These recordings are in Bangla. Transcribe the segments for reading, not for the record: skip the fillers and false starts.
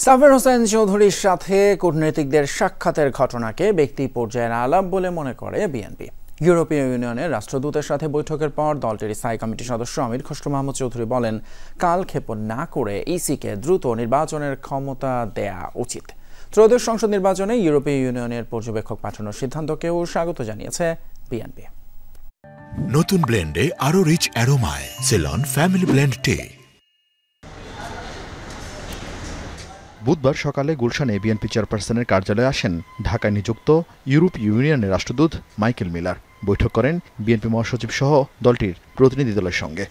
সাবের হোসেন চৌধুরীর সাথে কূটনীতিকদের সাক্ষাতের ঘটনাকে ব্যক্তি পর্যায়ের আলাপ বলে মনে করে বিএনপি। ইউরোপীয় ইউনিয়নের রাষ্ট্রদূতের সাথে বৈঠকের পর দলটির স্থায়ী কমিটির সদস্য আমির খসরু মাহমুদ চৌধুরী বলেন, কালক্ষেপণ না করে ইসিকে দ্রুত নির্বাচনের ক্ষমতা দেয়া উচিত। ত্রয়োদশ সংসদ নির্বাচনে ইউরোপীয় ইউনিয়নের পর্যবেক্ষক পাঠানোর সিদ্ধান্তকেও স্বাগত জানিয়েছে বিএনপি। নতুন ব্লেন্ডে আরো রিচ অ্যারোমায় সেলন ফ্যামিলি ব্লেন্ড টে। বুধবার সকালে গুলশানে বিএনপি চেয়ারপারসনের কার্যালয়ে আসেন ঢাকায় নিযুক্ত ইউরোপীয় ইউনিয়নের রাষ্ট্রদূত মাইকেল মিলার। বৈঠক করেন বিএনপি মহাসচিব সহ দলটির প্রতিনিধি দলের সঙ্গে।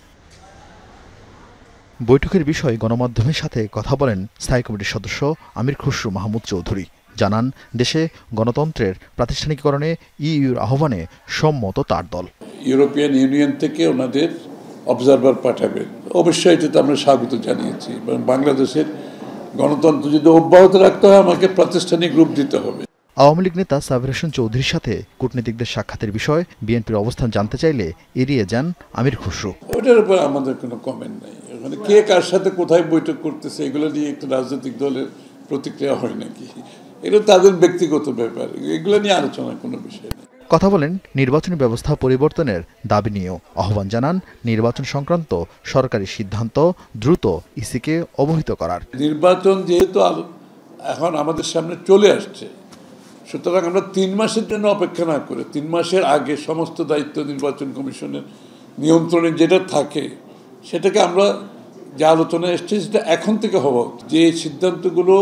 বৈঠকের বিষয়ে গণমাধ্যমের সাথে কথা বলেন স্থায়ী কমিটির সদস্য আমির খসরু মাহমুদ চৌধুরী। জানান, দেশে গণতন্ত্রের প্রাতিষ্ঠানিকরণে ইইউর আহ্বানে সম্মত তার দল। ইউরোপিয়ান ইউনিয়ন থেকে ওনাদের অবজারভার পাঠাবেন, অবশ্যই এটাতে আমরা স্বাগত জানিয়েছি। এবং বাংলাদেশের গণতন্ত্র যদি অব্যাহত রাখতে হয়, আমাকে প্রাতিষ্ঠানিক রূপ দিতে হবে। আওয়ামী লীগ নেতা সাবের হোসেন চৌধুরীর সাথে কূটনীতিকদের সাক্ষাতের বিষয়ে বিএনপির অবস্থান জানতে চাইলে এড়িয়ে যান আমির খসরু। ওটার উপর আমাদের কোনো কমেন্ট নাই। মানে কে কার সাথে কোথায় বৈঠক করতেছে এগুলো নিয়ে একটা রাজনৈতিক দলের প্রতিক্রিয়া হয় নাকি? এটা তাদের ব্যক্তিগত ব্যাপার, এগুলো নিয়ে আলোচনার কোনো বিষয় নেই। কথা বলেন নির্বাচনী ব্যবস্থা পরিবর্তনের দাবি নিয়েও। আহ্বান জানান নির্বাচন সংক্রান্ত সরকারি সিদ্ধান্ত দ্রুত ইসিকে অবহিত করার। নির্বাচন যেহেতু এখন আমাদের সামনে চলে আসছে, সুতরাং আমরা 3 মাসের জন্য অপেক্ষা না করে 3 মাসের আগে সমস্ত দায়িত্ব নির্বাচন কমিশনের নিয়ন্ত্রণে যেটা থাকে সেটাকে আমরা যে আলোচনা এসছে সেটা এখন থেকে হওয়া উচিত। যে সিদ্ধান্তগুলো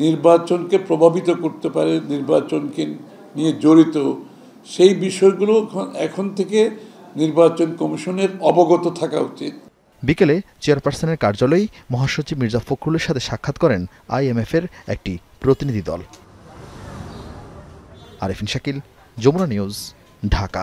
নির্বাচনকে প্রভাবিত করতে পারে, নির্বাচনকে নিয়ে জড়িত, সেই বিষয়গুলো এখন থেকে নির্বাচন কমিশনের অবগত থাকা উচিত। বিকেলে চেয়ারপারসনের কার্যালয়ে মহাসচিব মির্জা ফখরুলের সাথে সাক্ষাৎ করেন আইএমএফের একটি প্রতিনিধি দল। আরিফিন শাকিল, যমুনা নিউজ, ঢাকা।